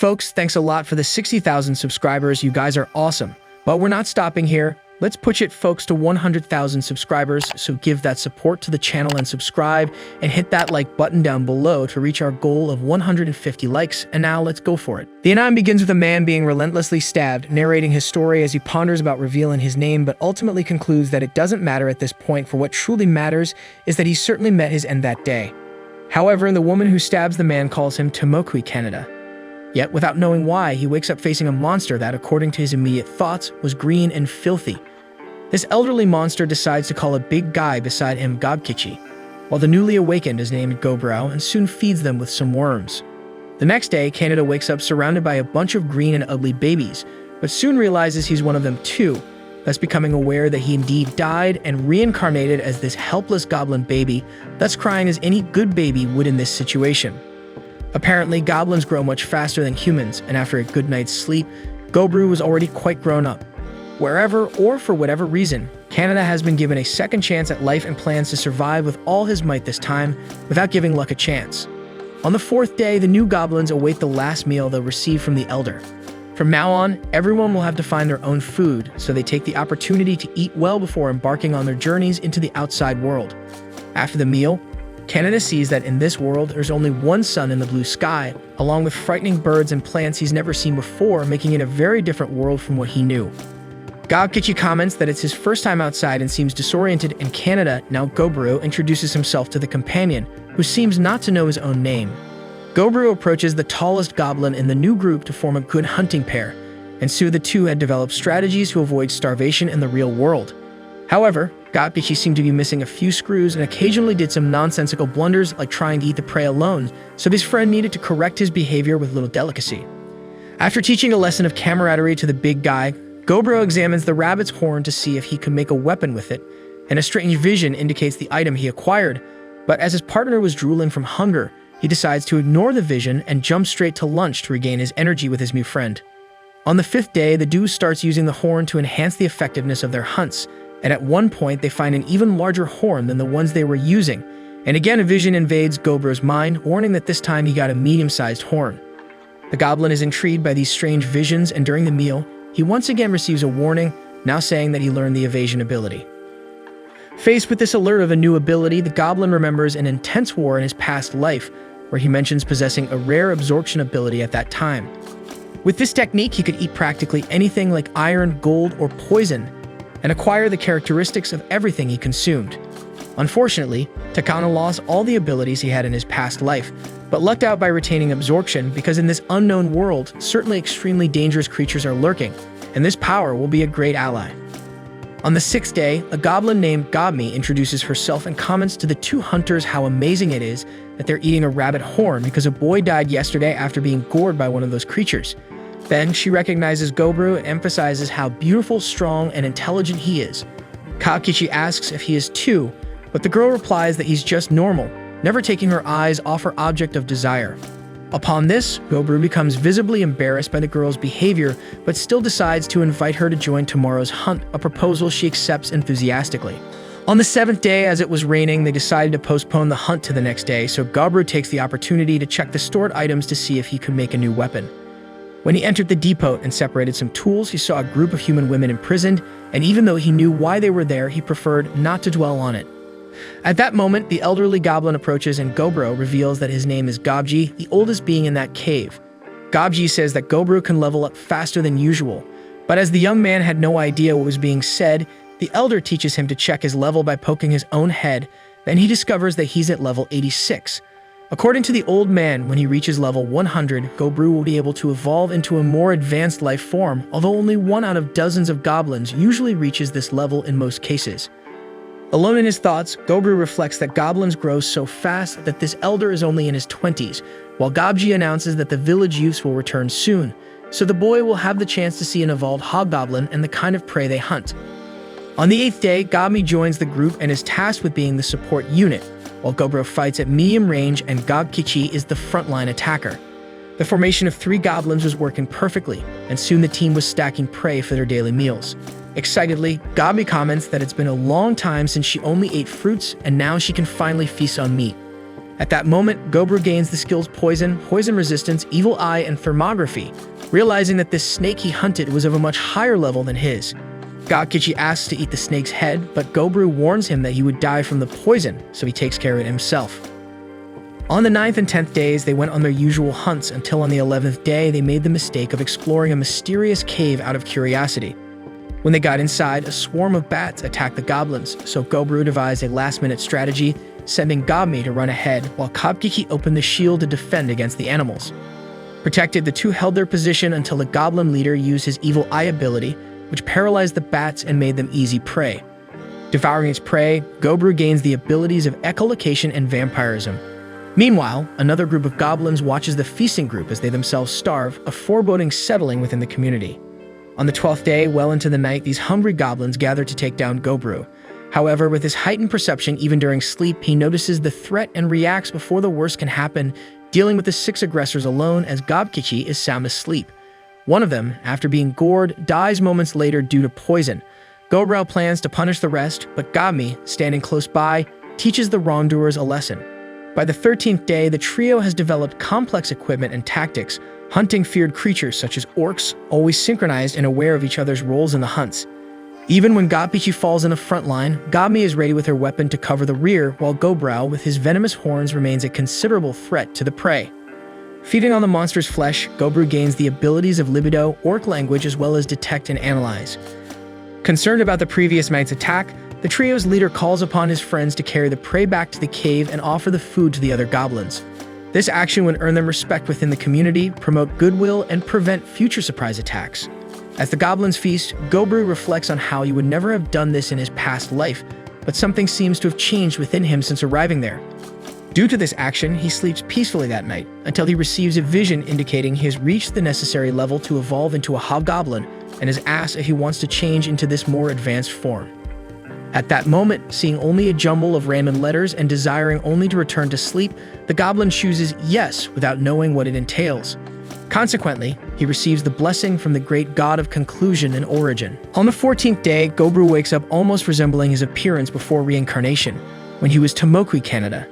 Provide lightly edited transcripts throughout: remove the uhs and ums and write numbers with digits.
Folks, thanks a lot for the 60,000 subscribers. You guys are awesome. But we're not stopping here. Let's push it, folks, to 100,000 subscribers, so give that support to the channel and subscribe, and hit that like button down below to reach our goal of 150 likes, and now let's go for it. The anime begins with a man being relentlessly stabbed, narrating his story as he ponders about revealing his name, but ultimately concludes that it doesn't matter at this point, for what truly matters is that he certainly met his end that day. However, the woman who stabs the man calls him Tomokui Kanata. Yet, without knowing why, he wakes up facing a monster that, according to his immediate thoughts, was green and filthy. This elderly monster decides to call a big guy beside him Gobkichi, while the newly awakened is named Gobro and soon feeds them with some worms. The next day, Kanata wakes up surrounded by a bunch of green and ugly babies, but soon realizes he's one of them too, thus becoming aware that he indeed died and reincarnated as this helpless goblin baby, thus crying as any good baby would in this situation. Apparently, goblins grow much faster than humans, and after a good night's sleep, Gobru was already quite grown up. Wherever or for whatever reason, Kanata has been given a second chance at life and plans to survive with all his might this time, without giving luck a chance. On the fourth day, the new goblins await the last meal they'll receive from the elder. From now on, everyone will have to find their own food, so they take the opportunity to eat well before embarking on their journeys into the outside world. After the meal, Kanata sees that in this world, there's only one sun in the blue sky, along with frightening birds and plants he's never seen before, making it a very different world from what he knew. Gobkichi comments that it's his first time outside and seems disoriented, and Kanata, now Gobru, introduces himself to the companion, who seems not to know his own name. Gobru approaches the tallest goblin in the new group to form a good hunting pair, and soon the two had developed strategies to avoid starvation in the real world. However, Gobkichi seemed to be missing a few screws and occasionally did some nonsensical blunders like trying to eat the prey alone, so his friend needed to correct his behavior with little delicacy. After teaching a lesson of camaraderie to the big guy, Gobro examines the rabbit's horn to see if he can make a weapon with it, and a strange vision indicates the item he acquired, but as his partner was drooling from hunger, he decides to ignore the vision and jump straight to lunch to regain his energy with his new friend. On the fifth day, the duo starts using the horn to enhance the effectiveness of their hunts, and at one point they find an even larger horn than the ones they were using, and again a vision invades Gobro's mind, warning that this time he got a medium-sized horn. The goblin is intrigued by these strange visions, and during the meal, he once again receives a warning, now saying that he learned the evasion ability. Faced with this alert of a new ability, the goblin remembers an intense war in his past life, where he mentions possessing a rare absorption ability at that time. With this technique, he could eat practically anything like iron, gold, or poison, and acquire the characteristics of everything he consumed. Unfortunately, Takano lost all the abilities he had in his past life, but lucked out by retaining absorption because in this unknown world, certainly extremely dangerous creatures are lurking, and this power will be a great ally. On the sixth day, a goblin named Gobmi introduces herself and comments to the two hunters how amazing it is that they're eating a rabbit horn because a boy died yesterday after being gored by one of those creatures. Then she recognizes Gobru and emphasizes how beautiful, strong, and intelligent he is. Gobkichi asks if he is too, but the girl replies that he's just normal, never taking her eyes off her object of desire. Upon this, Gobru becomes visibly embarrassed by the girl's behavior, but still decides to invite her to join tomorrow's hunt, a proposal she accepts enthusiastically. On the seventh day, as it was raining, they decided to postpone the hunt to the next day, so Gobru takes the opportunity to check the stored items to see if he could make a new weapon. When he entered the depot and separated some tools, he saw a group of human women imprisoned, and even though he knew why they were there, he preferred not to dwell on it. At that moment, the elderly goblin approaches and Gobro reveals that his name is Gobji, the oldest being in that cave. Gobji says that Gobro can level up faster than usual, but as the young man had no idea what was being said, the elder teaches him to check his level by poking his own head, then he discovers that he's at level 86. According to the old man, when he reaches level 100, Gobru will be able to evolve into a more advanced life form, although only one out of dozens of goblins usually reaches this level in most cases. Alone in his thoughts, Gobru reflects that goblins grow so fast that this elder is only in his 20s, while Gobji announces that the village youths will return soon, so the boy will have the chance to see an evolved hobgoblin and the kind of prey they hunt. On the 8th day, Gobmi joins the group and is tasked with being the support unit, while Gobro fights at medium range and Gobkichi is the frontline attacker. The formation of 3 goblins was working perfectly, and soon the team was stacking prey for their daily meals. Excitedly, Gobmi comments that it's been a long time since she only ate fruits and now she can finally feast on meat. At that moment, Gobru gains the skills Poison, Poison Resistance, Evil Eye, and Thermography, realizing that this snake he hunted was of a much higher level than his. Gobkichi asks to eat the snake's head, but Gobru warns him that he would die from the poison, so he takes care of it himself. On the 9th and 10th days, they went on their usual hunts until on the 11th day, they made the mistake of exploring a mysterious cave out of curiosity. When they got inside, a swarm of bats attacked the goblins, so Gobru devised a last-minute strategy, sending Gobmi to run ahead while Gobkichi opened the shield to defend against the animals. Protected, the two held their position until the goblin leader used his Evil Eye ability, which paralyzed the bats and made them easy prey. Devouring its prey, Gobru gains the abilities of echolocation and vampirism. Meanwhile, another group of goblins watches the feasting group as they themselves starve, a foreboding settling within the community. On the 12th day, well into the night, these hungry goblins gather to take down Gobru. However, with his heightened perception even during sleep, he notices the threat and reacts before the worst can happen, dealing with the 6 aggressors alone as Gobkichi is sound asleep. One of them, after being gored, dies moments later due to poison. Gobru plans to punish the rest, but Gobmi, standing close by, teaches the wrongdoers a lesson. By the 13th day, the trio has developed complex equipment and tactics, hunting feared creatures such as orcs, always synchronized and aware of each other's roles in the hunts. Even when Gobkichi falls in the front line, Gobmi is ready with her weapon to cover the rear, while Gobru, with his venomous horns, remains a considerable threat to the prey. Feeding on the monster's flesh, Gobru gains the abilities of libido, orc language, as well as detect and analyze. Concerned about the previous night's attack, the trio's leader calls upon his friends to carry the prey back to the cave and offer the food to the other goblins. This action would earn them respect within the community, promote goodwill, and prevent future surprise attacks. As the goblins feast, Gobru reflects on how he would never have done this in his past life, but something seems to have changed within him since arriving there. Due to this action, he sleeps peacefully that night, until he receives a vision indicating he has reached the necessary level to evolve into a hobgoblin, and is asked if he wants to change into this more advanced form. At that moment, seeing only a jumble of random letters and desiring only to return to sleep, the goblin chooses yes without knowing what it entails. Consequently, he receives the blessing from the great god of conclusion and origin. On the 14th day, Gobru wakes up almost resembling his appearance before reincarnation, when he was Tomokui Kanata.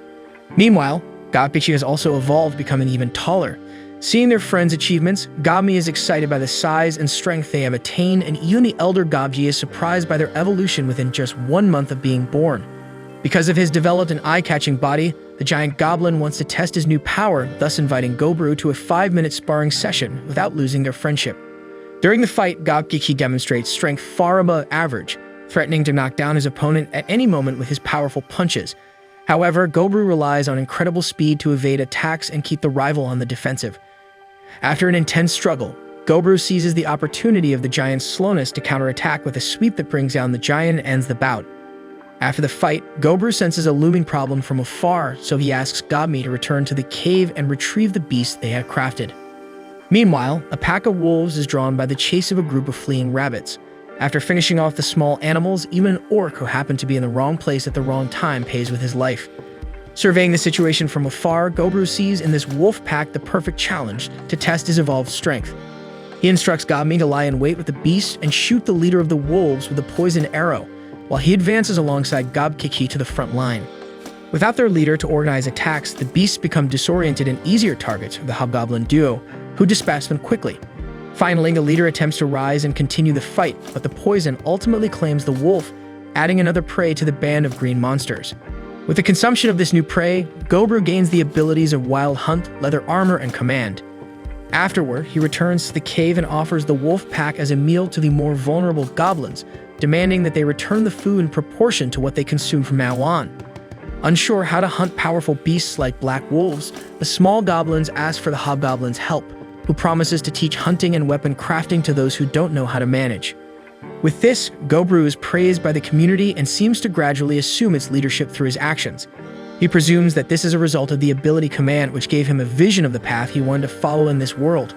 Meanwhile, Gobkichi has also evolved, becoming even taller. Seeing their friends' achievements, Gobmi is excited by the size and strength they have attained, and even the elder Gobji is surprised by their evolution within just 1 month of being born. Because of his developed and eye-catching body, the giant goblin wants to test his new power, thus inviting Gobru to a 5-minute sparring session without losing their friendship. During the fight, Gobkichi demonstrates strength far above average, threatening to knock down his opponent at any moment with his powerful punches. However, Gobru relies on incredible speed to evade attacks and keep the rival on the defensive. After an intense struggle, Gobru seizes the opportunity of the giant's slowness to counterattack with a sweep that brings down the giant and ends the bout. After the fight, Gobru senses a looming problem from afar, so he asks Gobmi to return to the cave and retrieve the beast they had crafted. Meanwhile, a pack of wolves is drawn by the chase of a group of fleeing rabbits. After finishing off the small animals, even an orc who happened to be in the wrong place at the wrong time pays with his life. Surveying the situation from afar, Gobru sees in this wolf pack the perfect challenge to test his evolved strength. He instructs Gobmi to lie in wait with the beast and shoot the leader of the wolves with a poisoned arrow, while he advances alongside Gobkichi to the front line. Without their leader to organize attacks, the beasts become disoriented and easier targets of the hobgoblin duo, who dispatch them quickly. Finally, the leader attempts to rise and continue the fight, but the poison ultimately claims the wolf, adding another prey to the band of green monsters. With the consumption of this new prey, Gobru gains the abilities of Wild Hunt, Leather Armor, and Command. Afterward, he returns to the cave and offers the wolf pack as a meal to the more vulnerable goblins, demanding that they return the food in proportion to what they consume from now on. Unsure how to hunt powerful beasts like black wolves, the small goblins ask for the hobgoblin's help, who promises to teach hunting and weapon crafting to those who don't know how to manage. With this, Gobru is praised by the community and seems to gradually assume its leadership through his actions. He presumes that this is a result of the ability Command, which gave him a vision of the path he wanted to follow in this world.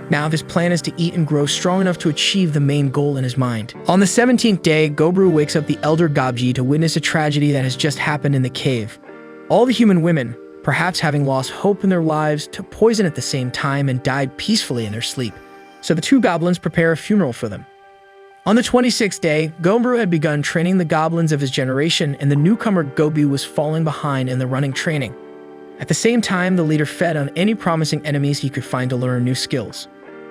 Now his plan is to eat and grow strong enough to achieve the main goal in his mind. On the 17th day, Gobru wakes up the elder Gobji to witness a tragedy that has just happened in the cave. All the human women, perhaps having lost hope in their lives, took poison at the same time and died peacefully in their sleep. So the two goblins prepare a funeral for them. On the 26th day, Gobru had begun training the goblins of his generation, and the newcomer Gobi was falling behind in the running training. At the same time, the leader fed on any promising enemies he could find to learn new skills.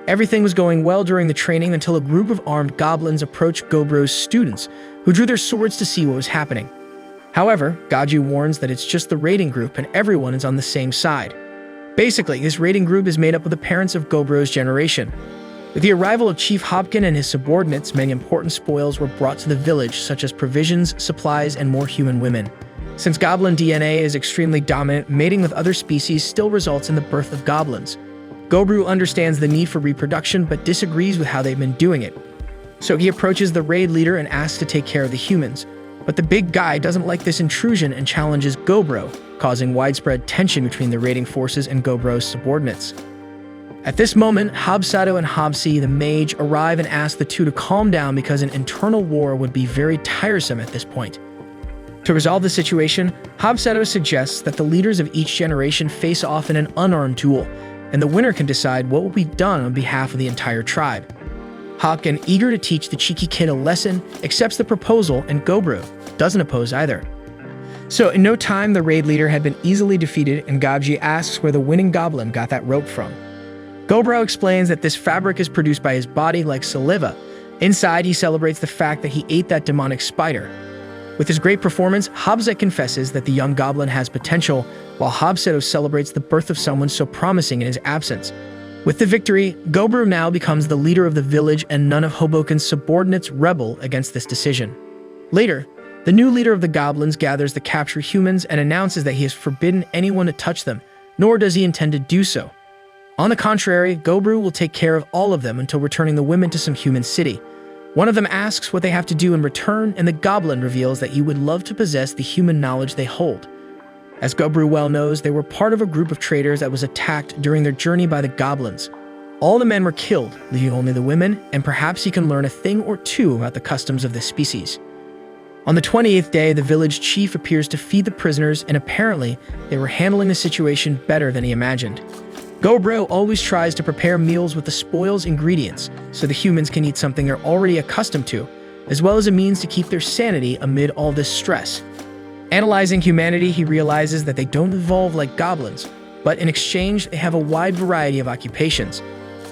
Everything was going well during the training until a group of armed goblins approached Gobro's students, who drew their swords to see what was happening. However, Gaji warns that it's just the raiding group and everyone is on the same side. Basically, this raiding group is made up of the parents of Gobro's generation. With the arrival of Chief Hopkin and his subordinates, many important spoils were brought to the village, such as provisions, supplies, and more human women. Since goblin DNA is extremely dominant, mating with other species still results in the birth of goblins. Gobru understands the need for reproduction but disagrees with how they've been doing it. So he approaches the raid leader and asks to take care of the humans. But the big guy doesn't like this intrusion and challenges Gobro, causing widespread tension between the raiding forces and Gobro's subordinates. At this moment, Hobsato and Hobsi, the mage, arrive and ask the two to calm down because an internal war would be very tiresome at this point. To resolve the situation, Hobsato suggests that the leaders of each generation face off in an unarmed duel, and the winner can decide what will be done on behalf of the entire tribe. Hopkin, eager to teach the cheeky kid a lesson, accepts the proposal, and Gobro doesn't oppose either. So in no time, the raid leader had been easily defeated, and Gabji asks where the winning goblin got that rope from. Gobro explains that this fabric is produced by his body like saliva. Inside, he celebrates the fact that he ate that demonic spider. With his great performance, Hobzet confesses that the young goblin has potential, while Hobseto celebrates the birth of someone so promising in his absence. With the victory, Gobru now becomes the leader of the village, and none of Hoboken's subordinates rebel against this decision. Later, the new leader of the goblins gathers the captured humans and announces that he has forbidden anyone to touch them, nor does he intend to do so. On the contrary, Gobru will take care of all of them until returning the women to some human city. One of them asks what they have to do in return, and the goblin reveals that he would love to possess the human knowledge they hold. As Gobru well knows, they were part of a group of traders that was attacked during their journey by the goblins. All the men were killed, leaving only the women, and perhaps he can learn a thing or two about the customs of this species. On the 28th day, the village chief appears to feed the prisoners, and apparently, they were handling the situation better than he imagined. Gobro always tries to prepare meals with the spoils ingredients, so the humans can eat something they're already accustomed to, as well as a means to keep their sanity amid all this stress. Analyzing humanity, he realizes that they don't evolve like goblins, but in exchange, they have a wide variety of occupations.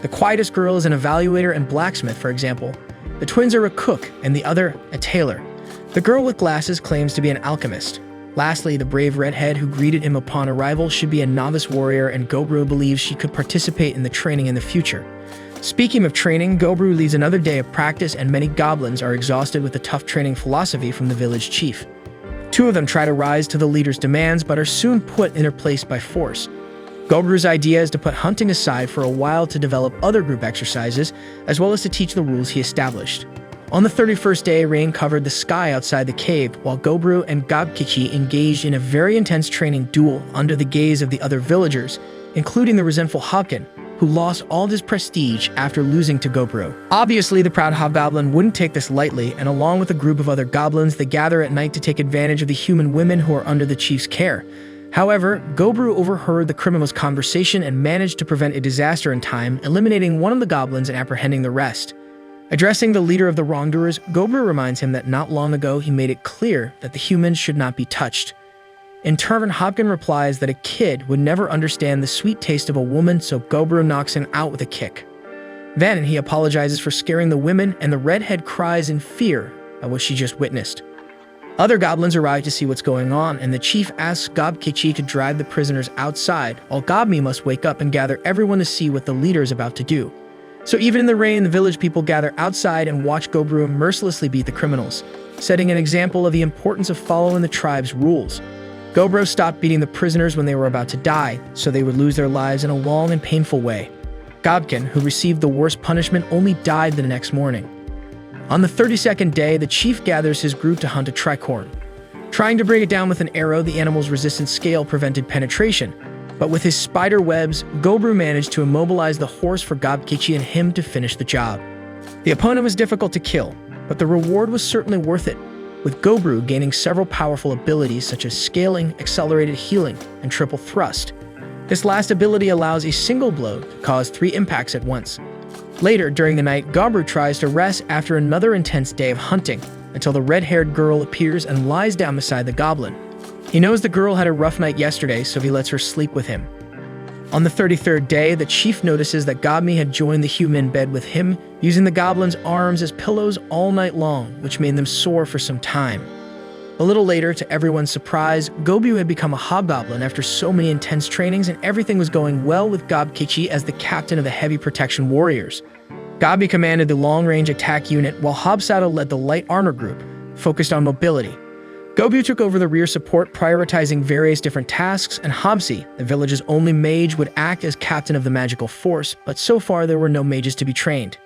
The quietest girl is an evaluator and blacksmith, for example. The twins are a cook, and the other, a tailor. The girl with glasses claims to be an alchemist. Lastly, the brave redhead who greeted him upon arrival should be a novice warrior, and Gobru believes she could participate in the training in the future. Speaking of training, Gobru leads another day of practice, and many goblins are exhausted with the tough training philosophy from the village chief. Two of them try to rise to the leader's demands, but are soon put in their place by force. Gobru's idea is to put hunting aside for a while to develop other group exercises, as well as to teach the rules he established. On the 31st day, rain covered the sky outside the cave, while Gobru and Gobkichi engaged in a very intense training duel under the gaze of the other villagers, including the resentful Hopkin, who lost all his prestige after losing to Gobru. Obviously, the proud hobgoblin wouldn't take this lightly, and along with a group of other goblins, they gather at night to take advantage of the human women who are under the chief's care. However, Gobru overheard the criminal's conversation and managed to prevent a disaster in time, eliminating one of the goblins and apprehending the rest. Addressing the leader of the wrongdoers, Gobru reminds him that not long ago he made it clear that the humans should not be touched. In turn, Hopkin replies that a kid would never understand the sweet taste of a woman, so Gobru knocks him out with a kick. Then he apologizes for scaring the women, and the redhead cries in fear at what she just witnessed. Other goblins arrive to see what's going on, and the chief asks Gobkichi to drive the prisoners outside, while Gobmi must wake up and gather everyone to see what the leader is about to do. So even in the rain, the village people gather outside and watch Gobru mercilessly beat the criminals, setting an example of the importance of following the tribe's rules. Gobru stopped beating the prisoners when they were about to die, so they would lose their lives in a long and painful way. Gobkin, who received the worst punishment, only died the next morning. On the 32nd day, the chief gathers his group to hunt a tricorn. Trying to bring it down with an arrow, the animal's resistant scale prevented penetration, but with his spider webs, Gobru managed to immobilize the horse for Gobkichi and him to finish the job. The opponent was difficult to kill, but the reward was certainly worth it, with Gobru gaining several powerful abilities such as scaling, accelerated healing, and triple thrust. This last ability allows a single blow to cause 3 impacts at once. Later, during the night, Gobru tries to rest after another intense day of hunting, until the red-haired girl appears and lies down beside the goblin. He knows the girl had a rough night yesterday, so he lets her sleep with him. On the 33rd day, the chief notices that Gobmi had joined the human bed with him, using the goblin's arms as pillows all night long, which made them sore for some time. A little later, to everyone's surprise, Gobu had become a hobgoblin after so many intense trainings, and everything was going well with Gobkichi as the captain of the heavy protection warriors. Gobbi commanded the long-range attack unit, while Hobsaddle led the light armor group, focused on mobility. Gobu took over the rear support, prioritizing various different tasks, and Hobsi, the village's only mage, would act as captain of the magical force, but so far there were no mages to be trained.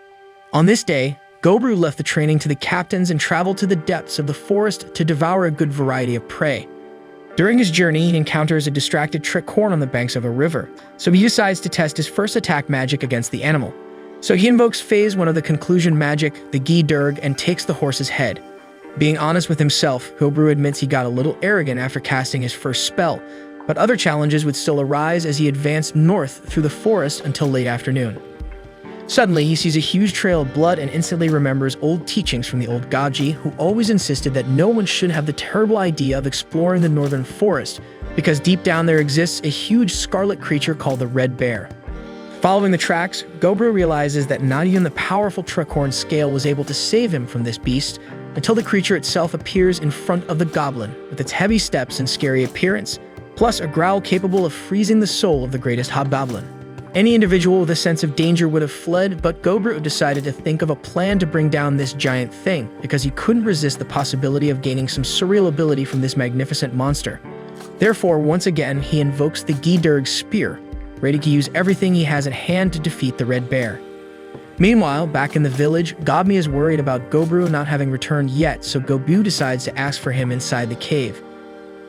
On this day, Gobru left the training to the captains and traveled to the depths of the forest to devour a good variety of prey. During his journey, he encounters a distracted tricorn on the banks of a river, so he decides to test his first attack magic against the animal. So he invokes Phase 1 of the conclusion magic, the Gi Durg, and takes the horse's head. Being honest with himself, Gobru admits he got a little arrogant after casting his first spell, but other challenges would still arise as he advanced north through the forest until late afternoon. Suddenly, he sees a huge trail of blood and instantly remembers old teachings from the old Gaji, who always insisted that no one should have the terrible idea of exploring the northern forest, because deep down there exists a huge scarlet creature called the Red Bear. Following the tracks, Gobru realizes that not even the powerful tricorn scale was able to save him from this beast, until the creature itself appears in front of the goblin, with its heavy steps and scary appearance, plus a growl capable of freezing the soul of the greatest hobgoblin. Any individual with a sense of danger would have fled, but Gobru decided to think of a plan to bring down this giant thing, because he couldn't resist the possibility of gaining some surreal ability from this magnificent monster. Therefore, once again, he invokes the Gi Durg spear, ready to use everything he has at hand to defeat the Red Bear. Meanwhile, back in the village, Gobmi is worried about Gobru not having returned yet, so Gobu decides to ask for him inside the cave.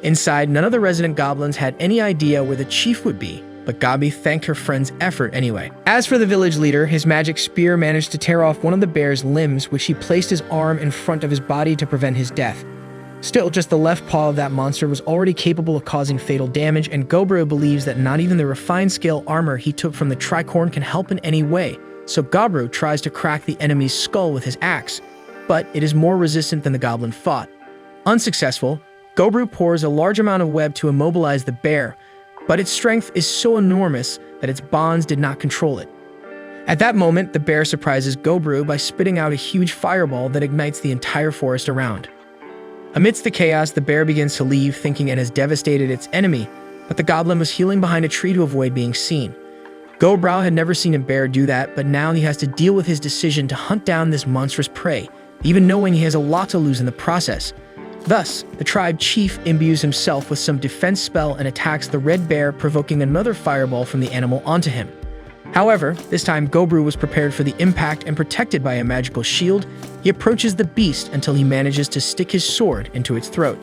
Inside, none of the resident goblins had any idea where the chief would be, but Gobbi thanked her friend's effort anyway. As for the village leader, his magic spear managed to tear off one of the bear's limbs, which he placed his arm in front of his body to prevent his death. Still, just the left paw of that monster was already capable of causing fatal damage, and Gobru believes that not even the refined scale armor he took from the tricorn can help in any way. So Gobru tries to crack the enemy's skull with his axe, but it is more resistant than the goblin thought. Unsuccessful, Gobru pours a large amount of web to immobilize the bear, but its strength is so enormous that its bonds did not control it. At that moment, the bear surprises Gobru by spitting out a huge fireball that ignites the entire forest around. Amidst the chaos, the bear begins to leave, thinking it has devastated its enemy, but the goblin was healing behind a tree to avoid being seen. Gobru had never seen a bear do that, but now he has to deal with his decision to hunt down this monstrous prey, even knowing he has a lot to lose in the process. Thus, the tribe chief imbues himself with some defense spell and attacks the Red Bear, provoking another fireball from the animal onto him. However, this time Gobru was prepared for the impact and protected by a magical shield. He approaches the beast until he manages to stick his sword into its throat.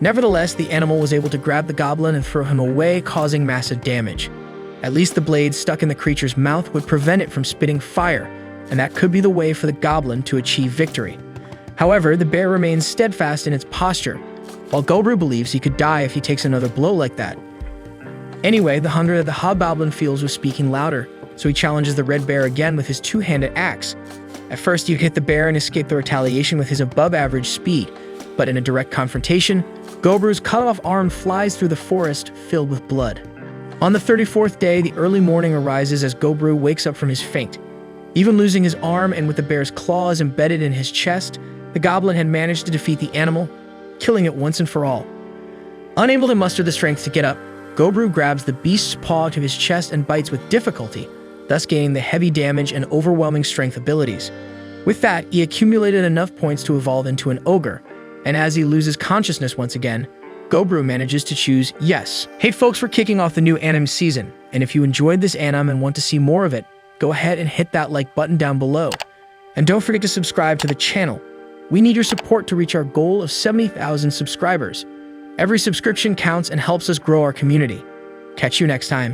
Nevertheless, the animal was able to grab the goblin and throw him away, causing massive damage. At least the blade stuck in the creature's mouth would prevent it from spitting fire, and that could be the way for the goblin to achieve victory. However, the bear remains steadfast in its posture, while Gobru believes he could die if he takes another blow like that. Anyway, the hunger that the hobgoblin feels was speaking louder, so he challenges the Red Bear again with his two-handed axe. At first, you hit the bear and escape the retaliation with his above-average speed, but in a direct confrontation, Gobru's cut-off arm flies through the forest filled with blood. On the 34th day, the early morning arises as Gobru wakes up from his faint. Even losing his arm and with the bear's claws embedded in his chest, the goblin had managed to defeat the animal, killing it once and for all. Unable to muster the strength to get up, Gobru grabs the beast's paw to his chest and bites with difficulty, thus gaining the heavy damage and overwhelming strength abilities. With that, he accumulated enough points to evolve into an ogre, and as he loses consciousness once again, Gobru manages to choose yes. Hey folks, we're kicking off the new anime season, and if you enjoyed this anime and want to see more of it, go ahead and hit that like button down below. And don't forget to subscribe to the channel. We need your support to reach our goal of 70,000 subscribers. Every subscription counts and helps us grow our community. Catch you next time.